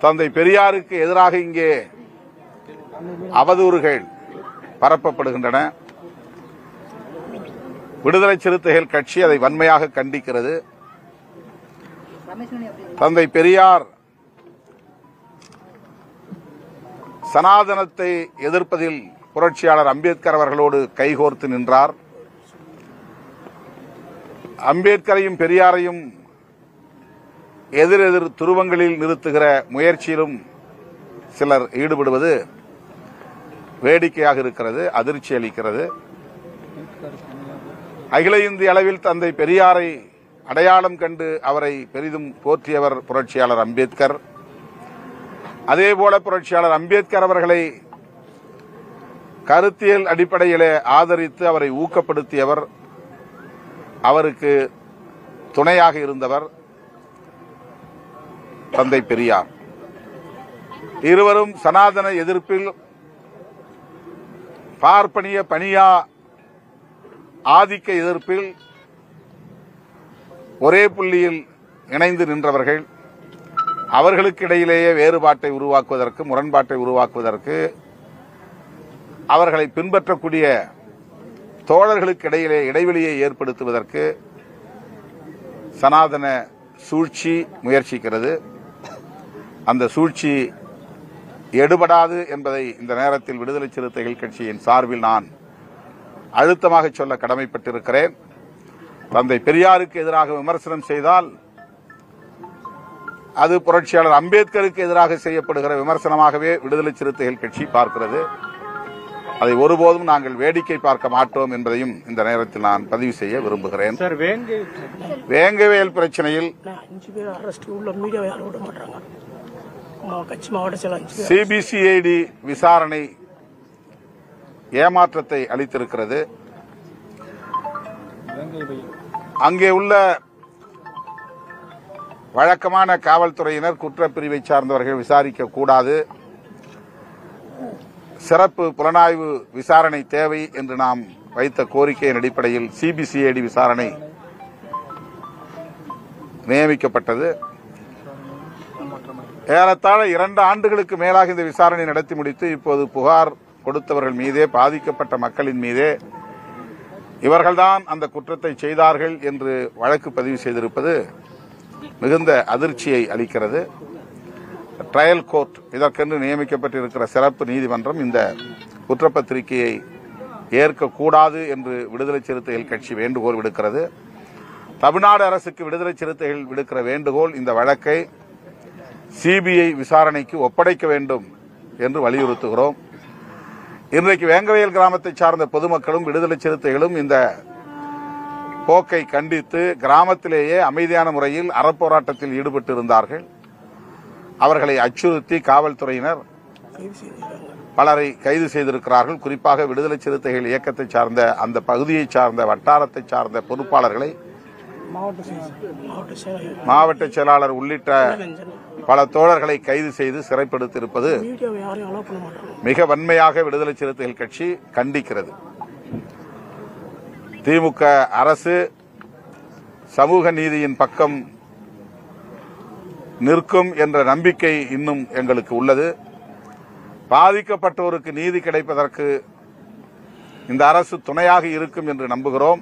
தந்தை பெரியாருக்கு எதிராக இங்கே அவதூறுகள் பரப்பப்படுகின்றன. விடுதலை சிறுத்தைகள் கட்சி அதை வன்மையாக கண்டிக்கிறது. தந்தை பெரியார் சனாதனத்தை எதிர்ப்பதில் புரட்சியாளர் அம்பேத்கர் அவர்களோடு கைகோர்த்து நின்றார். அம்பேத்கரையும் பெரியாரையும் எதிரெதிர் துருவங்களில் நிறுத்துகிற முயற்சியிலும் சிலர் ஈடுபடுவது வேடிக்கையாக இருக்கிறது, அதிர்ச்சி அளிக்கிறது. அகில இந்திய அளவில் தந்தை பெரியாரை அடையாளம் கண்டு அவரை பெரிதும் போற்றியவர் புரட்சியாளர் அம்பேத்கர். அதேபோல புரட்சியாளர் அம்பேத்கர் அவர்களை கருத்தியல் அடிப்படையிலே ஆதரித்து அவரை ஊக்கப்படுத்தியவர், அவருக்கு துணையாக இருந்தவர் தந்தை பெரியார். இருவரும் சனாதன எதிர்ப்பில், பார்ப்பனிய பனியா ஆதிக்க எதிர்ப்பில் ஒரே புள்ளியில் இணைந்து நின்றவர்கள். அவர்களுக்கு இடையிலேயே வேறுபாட்டை உருவாக்குவதற்கு, முரண்பாட்டை உருவாக்குவதற்கு, அவர்களை பின்பற்றக்கூடிய தோழர்களுக்கு இடையிலே இடைவெளியை ஏற்படுத்துவதற்கு சனாதன சூழ்ச்சி முயற்சிக்கிறது. அந்த சூழ்ச்சி எடுபடாது என்பதை இந்த நேரத்தில் விடுதலை சிறுத்தைகள் கட்சியின் சார்பில் நான் அழுத்தமாக சொல்ல கடமைப்பட்டிருக்கிறேன். தந்தை பெரியாருக்கு எதிராக விமர்சனம் செய்தால் அது புரட்சியாளர் அம்பேத்கருக்கு எதிராக செய்யப்படுகிற விமர்சனமாகவே விடுதலை சிறுத்தைகள் கட்சி பார்க்கிறது. அதை ஒருபோதும் நாங்கள் வேடிக்கை பார்க்க மாட்டோம் என்பதையும் இந்த நேரத்தில் நான் பதிவு செய்ய விரும்புகிறேன். வேங்கவேல் பிரச்சனையில் சிபிசிஐடி விசாரணை ஏமாற்றத்தை அளித்திருக்கிறது. அங்கே உள்ள வழக்கமான காவல்துறையினர் குற்றப்பிரிவை சார்ந்தவர்கள் விசாரிக்க கூடாது, சிறப்பு புலனாய்வு விசாரணை தேவை என்று நாம் வைத்த கோரிக்கையின் அடிப்படையில் சிபிசிஐடி விசாரணை நியமிக்கப்பட்டது. ஏறத்தாழ 2 ஆண்டுகளுக்கு மேலாக இந்த விசாரணை நடத்தி முடித்து இப்போது புகார் கொடுத்தவர்கள் மீதே, பாதிக்கப்பட்ட மக்களின் மீதே இவர்கள்தான் அந்த குற்றத்தை செய்தார்கள் என்று வழக்கு பதிவு செய்திருப்பது மிகுந்த அதிர்ச்சியை அளிக்கிறது. ட்ரையல் கோர்ட், இதற்கென்று நியமிக்கப்பட்டிருக்கிற சிறப்பு நீதிமன்றம் இந்த குற்றப்பத்திரிகையை ஏற்கக்கூடாது என்று விடுதலை சிறுத்தைகள் கட்சி வேண்டுகோள் விடுக்கிறது. தமிழ்நாடு அரசுக்கு விடுதலை சிறுத்தைகள் விடுக்கிற வேண்டுகோள், இந்த வழக்கை சிபிஐ விசாரணைக்கு ஒப்படைக்க வேண்டும் என்று வலியுறுத்துகிறோம். இன்றைக்கு வேங்கவேல் கிராமத்தை சார்ந்த பொதுமக்களும் விடுதலை சிறுத்தைகளும் இந்த போக்கை கண்டித்து கிராமத்திலேயே அமைதியான முறையில் அறப்போராட்டத்தில் ஈடுபட்டிருந்தார்கள். அவர்களை அச்சுறுத்தி காவல்துறையினர் பலரை கைது செய்திருக்கிறார்கள். குறிப்பாக விடுதலை சிறுத்தைகள் இயக்கத்தை சார்ந்த, அந்த பகுதியை சார்ந்த, வட்டாரத்தை சார்ந்த பொறுப்பாளர்களை, மாவட்ட செயலாளர் உள்ளிட்ட பல தோழர்களை கைது செய்து சிறைப்படுத்தியிருப்பது மிக வன்மையாக விடுதலை சிறுத்தைகள் கட்சி கண்டிக்கிறது. திமுக அரசு சமூக நீதியின் பக்கம் நிற்கும் என்ற நம்பிக்கை இன்னும் எங்களுக்கு உள்ளது. பாதிக்கப்பட்டோருக்கு நீதி கிடைப்பதற்கு இந்த அரசு துணையாக இருக்கும் என்று நம்புகிறோம்.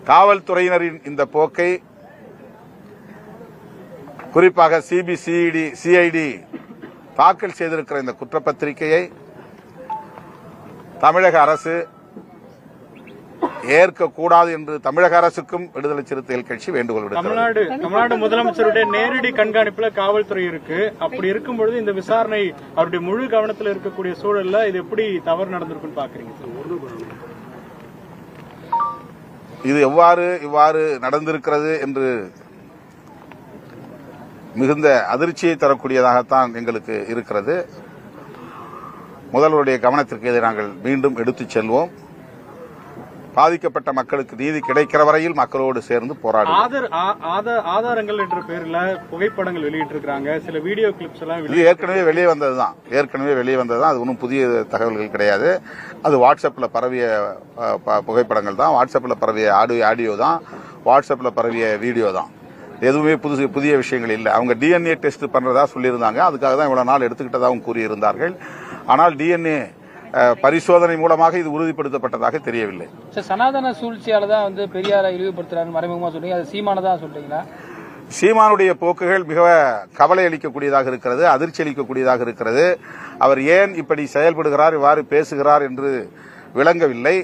காவல்துறையினரின் இந்த போக்கை, குறிப்பாக சிஐடி தாக்கல் செய்திருக்கிற இந்த குற்றப்பத்திரிகையை தமிழக அரசு ஏற்கக்கூடாது என்று தமிழக அரசுக்கும் விடுதலை சிறுத்தைகள் கட்சி வேண்டுகோள் விடுக்கிறது. தமிழ்நாடு முதலமைச்சருடைய நேரடி கண்காணிப்புல காவல்துறை இருக்கு. அப்படி இருக்கும்பொழுது இந்த விசாரணை அவருடைய முழு கவனத்தில் இருக்கக்கூடிய சூழல்ல இது எப்படி தவறு நடந்திருக்குன்னு பாக்குறீங்க? இது இவ்வாறு நடந்திருக்கிறது என்று மிகுந்த அதிர்ச்சியை தரக்கூடியதாகத்தான் எங்களுக்கு இருக்கிறது. முதல்வருடைய கவனத்திற்கு இதை நாங்கள் மீண்டும் எடுத்துச் செல்வோம். பாதிக்கப்பட்ட மக்களுக்கு நீதி கிடைக்கிற வரையில் மக்களோடு சேர்ந்து போராடுவோம். ஆதாரங்கள் என்ற பேர்ல புகைப்படங்கள் வெளியிட்டிருக்காங்க, சில வீடியோ கிளிப்ஸ் எல்லாம் இது ஏற்கனவே வெளியே வந்ததுதான். அது ஒன்றும் புதிய தகவல்கள் கிடையாது. அது வாட்ஸ்அப்ல பரவிய புகைப்படங்கள் தான், வாட்ஸ்அப்ல பரவிய ஆடியோ தான், வாட்ஸ்அப்ல பரவிய வீடியோ தான். எதுவுமே புதிய விஷயங்கள் இல்லை. அவங்க டிஎன்ஏ டெஸ்ட் பண்றதா சொல்லியிருந்தாங்க. அதுக்காக தான் இவ்வளவு நாள் எடுத்துக்கிட்டதாகவும் கூறியிருந்தார்கள். ஆனால் டிஎன்ஏ பரிசோதனை மூலமாக இது உறுதிப்படுத்தப்பட்டதாக தெரியவில்லை. சனாதன சூழ்ச்சியால தான் வந்து பெரியாரை இழிவுபடுத்துறாரு மறைமுகமா சொல்றீங்க, அது சீமானதா சொல்றீங்களா? சீமானுடைய போக்குகள் மிக கவலை அளிக்கக்கூடியதாக இருக்கிறது, அதிர்ச்சி அளிக்கக்கூடியதாக இருக்கிறது. அவர் ஏன் இப்படி செயல்படுகிறார், இவ்வாறு பேசுகிறார் என்று விளங்கவில்லை.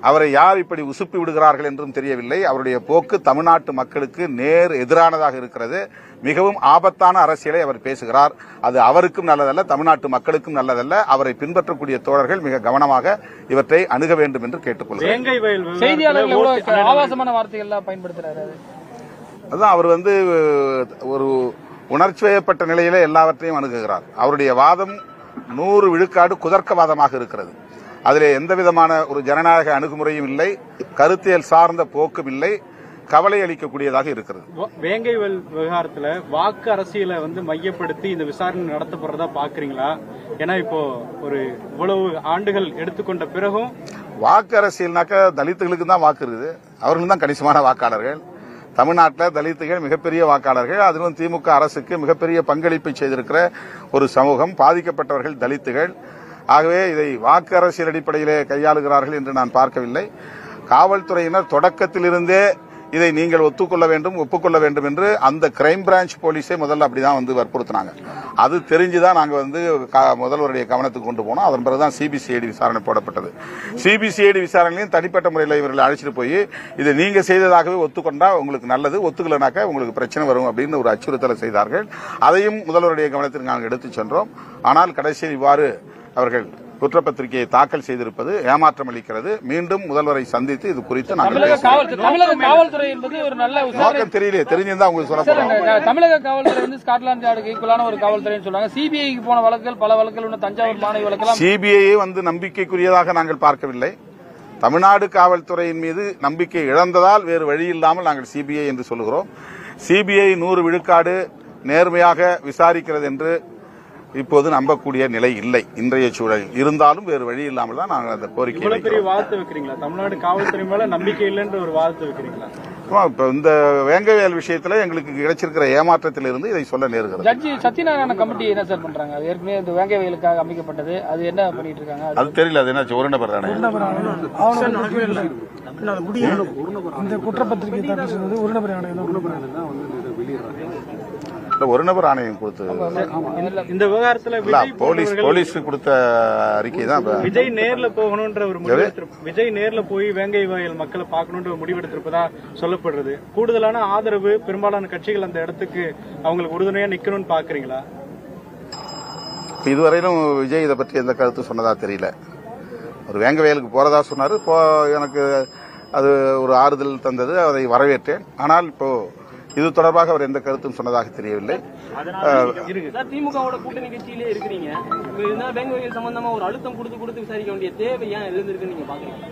அவரை யார் இப்படி உசுப்பி விடுகிறார்கள் என்றும் தெரியவில்லை. அவருடைய போக்கு தமிழ்நாட்டு மக்களுக்கு நேர் எதிரானதாக இருக்கிறது. மிகவும் ஆபத்தான அரசியலை அவர் பேசுகிறார். அது அவருக்கும் நல்லதல்ல, தமிழ்நாட்டு மக்களுக்கும் நல்லதல்ல. அவரை பின்பற்றக்கூடிய தோழர்கள் மிக கவனமாக இவற்றை அணுக வேண்டும் என்று கேட்டுக்கொள்கிறேன். செய்தியாளர்கள் ஆபாசமான வார்த்தைகள் பயன்படுத்துறாரு. அதுதான் அவர் ஒரு உணர்ச்சி வயப்பட்ட நிலையில எல்லாவற்றையும் அணுகுகிறார். அவருடைய வாதம் 100 விழுக்காடு குதர்க்கவாதமாக இருக்கிறது. அதிலே எந்த விதமான ஒரு ஜனநாயக அணுகுமுறையும் இல்லை, கருத்தியல் சார்ந்த போக்கும் இல்லை, கவலை அளிக்கக்கூடியதாக இருக்கிறது. வேங்கைவேல் விவகாரத்துல வாக்கு அரசியலை மையப்படுத்தி இந்த விசாரணை நடத்தப்படுறதா பாக்குறீங்களா? ஏன்னா இப்போ ஒரு இவ்வளவு ஆண்டுகள் எடுத்துக்கொண்ட பிறகும் வாக்கு அரசியல்னாக்க தலித்துகளுக்கு தான் வாக்கு இருக்குது. அவர்கள் தான் கணிசமான வாக்காளர்கள். தமிழ்நாட்டில் தலித்துகள் மிகப்பெரிய வாக்காளர்கள். அதிலும் திமுக அரசுக்கு மிகப்பெரிய பங்களிப்பை செய்திருக்கிற ஒரு சமூகம். பாதிக்கப்பட்டவர்கள் தலித்துகள். ஆகவே இதை வாக்கு அரசியல் அடிப்படையிலே கையாளுகிறார்கள் என்று நான் பார்க்கவில்லை. காவல்துறையினர் தொடக்கத்திலிருந்தே இதை நீங்கள் ஒத்துக்கொள்ள வேண்டும், ஒப்புக்கொள்ள வேண்டும் என்று அந்த கிரைம் பிரான்ச் போலீஸே முதல்ல அப்படிதான் வற்புறுத்தினாங்க. அது தெரிஞ்சுதான் நாங்க முதல்வருடைய கவனத்துக்கு கொண்டு போனோம். அதன் பிறகுதான் சிபிசிஐடி விசாரணை போடப்பட்டது. சிபிசிஐடி விசாரணையும் தனிப்பட்ட முறையில் இவர்கள் அழைச்சிட்டு போய் இதை நீங்க செய்ததாகவே ஒத்துக்கொண்டா உங்களுக்கு நல்லது, ஒத்துக்கலனாக்க உங்களுக்கு பிரச்சனை வரும் அப்படின்னு ஒரு அச்சுறுத்தலை செய்தார்கள். அதையும் முதல்வருடைய கவனத்திற்கு நாங்கள் எடுத்துச் சென்றோம். ஆனால் கடைசியில் இவ்வாறு அவர்கள் குற்றப்பத்திரிகையை தாக்கல் செய்திருப்பது ஏமாற்றம் அளிக்கிறது. மீண்டும் முதல்வரை சந்தித்து இது குறித்து காவல்துறை என்பது ஒரு நல்ல நோக்கம் தெரியலையே, தெரிஞ்சிருந்தா உங்களுக்கு சொல்ல போறோம். தமிழக காவல்துறை ஸ்காட்லாந்து யார்டுக்கு ஈக்குவலான ஒரு காவல்துறை சொல்றாங்க. சிபிஐக்கு போன வழக்குகள் பல வழக்குகள் தஞ்சாவூர் மாணவி வழக்கெல்லாம் சிபிஐ நம்பிக்கைக்குரியதாக நாங்கள் பார்க்கவில்லை. தமிழ்நாடு காவல்துறையின் மீது நம்பிக்கை இழந்ததால் வேறு வழி இல்லாமல் நாங்கள் சிபிஐ என்று சொல்லுகிறோம். சிபிஐ 100 விழுக்காடு நேர்மையாக விசாரிக்கிறது என்று இப்போது நம்பக்கூடிய நிலை இல்லை இன்றைய சூழலில். இருந்தாலும் வேறு வழி இல்லாமல் தான் நாங்கள் அந்த கோரிக்கை வாதத்தை வைக்கிறீங்களா? தமிழ்நாடு காவல்துறை மேல நம்பிக்கை இல்லைன்ற ஒரு வாதத்தை வைக்கிறீங்களா? இப்ப இந்த வேங்கவேல் விஷயத்துல எங்களுக்கு கிடைச்சிருக்கிற ஏமாற்றத்திலிருந்து இதை சொல்ல நேருகிறது. ஜட்ஜி சத்யநாராயண கமிட்டி என்ன சார் பண்றாங்க? ஏற்கனவே இந்த வேங்கவேலுக்காக அமைக்கப்பட்டது, அது என்ன பண்ணிட்டு இருக்காங்க? அது தெரியல. அது என்ன ஒரு நபர் தானே இந்த குற்றப்பத்திரிகை தாக்கல் செய்வது ஒரு நபர் ஒரு நபர் ஆணையம் கொடுத்து இந்த விவகாரத்துல போலீஸ் கொடுத்த அறிக்கை தான் விஜய் நேர்ல போகணும்ன்ற ஒரு முடிவு. விஜய் நேர்ல போய் வேங்கைவயல் மக்களை பார்க்கணும்ன்ற ஒரு முடிவெடுத்திருப்பதா சொல்லப்படுறது. கூடுதலான ஆதரவு பெரும்பாலான கட்சிகள் அந்த இடத்துக்கு அவங்களுக்கு உறுதுணையா நிக்கணும்னு பாக்குறீங்களா? இதுவரையிலும் விஜய் இதை பற்றி எந்த கருத்து சொன்னதா தெரியல. ஒரு வேங்கவயலுக்கு போறதா சொன்னாரு. எனக்கு அது ஒரு ஆறுதல் தந்தது, அதை வரவேற்றேன். ஆனால் இப்போ இது தொடர்பாக அவர் எந்த கருத்தும் சொன்னதாக தெரியவில்லை. திமுகவோட கூட்டணி கட்சியிலே இருக்கிறீங்க, வேங்கவேல் சம்பந்தமா ஒரு அழுத்தம் கொடுத்து விசாரிக்க வேண்டிய தேவை ஏன் இருந்திருக்கு நீங்க பாக்குறீங்க?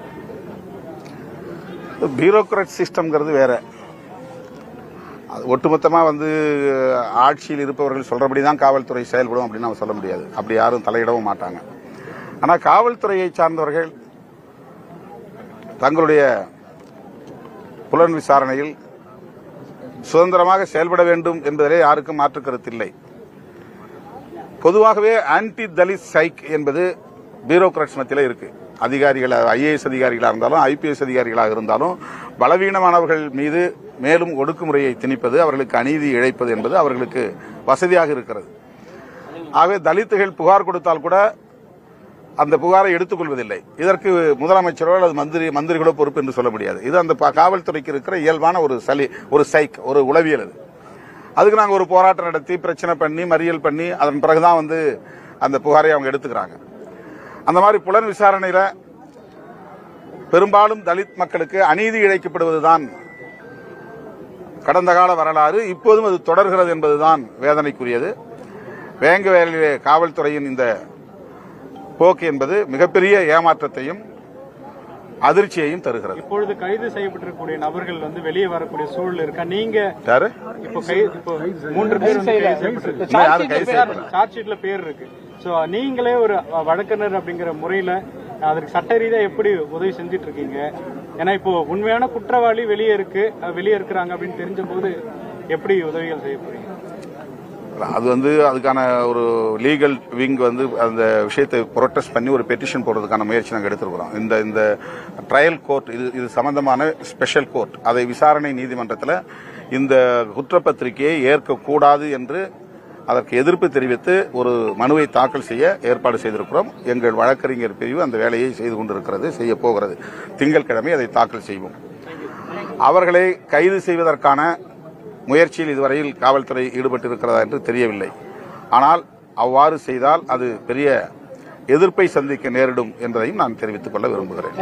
பியூரோக்ராட் சிஸ்டம்ங்கிறது வேற. ஒட்டுமொத்தமா ஆட்சியில் இருப்பவர்கள் சொல்றபடிதான் காவல்துறை செயல்படும் அப்படின்னு நம்ம சொல்ல முடியாது. அப்படி யாரும் தலையிடவும் மாட்டாங்க. ஆனா காவல்துறையை சார்ந்தவர்கள் தங்களுடைய புலன் விசாரணையில் சுதந்திரமாக செயல்பட வேண்டும் என்பதிலே யாருக்கும் மாற்று கருத்தில்லை. பொதுவாகவே ஆன்டி தலித் சைக் என்பது பியூரோக்ராட்ஸ் மத்தியில இருக்கு. அதிகாரிகள், ஐஏஎஸ் அதிகாரிகளாக இருந்தாலும் ஐபிஎஸ் அதிகாரிகளாக இருந்தாலும் பலவீனமானவர்கள் மீது மேலும் ஒடுக்குமுறையை திணிப்பது, அவர்களுக்கு அநீதி இழைப்பது என்பது அவர்களுக்கு வசதியாக இருக்கிறது. ஆகவே தலித்துகள் புகார் கொடுத்தால் கூட அந்த புகாரை எடுத்துக்கொள்வதில்லை. இதற்கு முதலமைச்சரோ அல்லது மந்திரிகளோ பொறுப்பு என்று சொல்ல முடியாது. இது அந்த காவல்துறைக்கு இருக்கிற இயல்பான ஒரு சைக், ஒரு உளவியல். அதுக்கு நாங்கள் ஒரு போராட்டம் நடத்தி பிரச்சனை பண்ணி மறியல் பண்ணி அதன் பிறகுதான் அந்த புகாரை அவங்க எடுத்துக்கிறாங்க. அந்த மாதிரி புலன் விசாரணையில பெரும்பாலும் தலித் மக்களுக்கு அநீதி இழைக்கப்படுவதுதான் கடந்த கால வரலாறு. இப்போதும் அது தொடர்கிறது என்பதுதான் வேதனைக்குரியது. வேங்கவேலிலே காவல்துறையின் இந்த போக்கு என்பது மிகப்பெரிய ஏமாற்றத்தையும் அதிர்ச்சியையும் தருகிறது. இப்பொழுது கைது செய்யப்பட்டிருக்கக்கூடிய நபர்கள் வெளியே வரக்கூடிய சூழல் இருக்கா? நீங்க யாரு? இப்போ 3 பேர் சார்ஜ் ஷீட்ல பேர் இருக்கு. சோ நீங்களே ஒரு வழக்கறிஞர் அப்படிங்கிற முறையில அதற்கு சட்ட ரீதியா எப்படி உதவி செஞ்சிட்டு இருக்கீங்க? ஏன்னா இப்போ உண்மையான குற்றவாளி வெளியே இருக்கிறாங்க அப்படின்னு தெரிஞ்ச போது எப்படி உதவிகள் செய்ய போறீங்க? அது அதுக்கான ஒரு லீகல் விங் அந்த விஷயத்தை புரொட்டஸ்ட் பண்ணி ஒரு பெட்டிஷன் போடுறதுக்கான முயற்சி நாங்கள் எடுத்திருக்கிறோம். இந்த ட்ரையல் கோர்ட் இது சம்பந்தமான ஸ்பெஷல் கோர்ட் அதை விசாரணை நீதிமன்றத்தில் இந்த குற்றப்பத்திரிகையை ஏற்கக்கூடாது என்று அதற்கு எதிர்ப்பு தெரிவித்து ஒரு மனுவை தாக்கல் செய்ய ஏற்பாடு செய்திருக்கிறோம். எங்கள் வழக்கறிஞர் பிரிவு அந்த வேலையை செய்து கொண்டிருக்கிறது, செய்ய போகிறது. திங்கட்கிழமை அதை தாக்கல் செய்வோம். அவர்களை கைது செய்வதற்கான முயற்சியில் இதுவரையில் காவல்துறை ஈடுபட்டிருக்கிறதா என்று தெரியவில்லை. ஆனால் அவ்வாறு செய்தால் அது பெரிய எதிர்ப்பை சந்திக்க நேரிடும் என்பதையும் நான் தெரிவித்துக் கொள்ள விரும்புகிறேன்.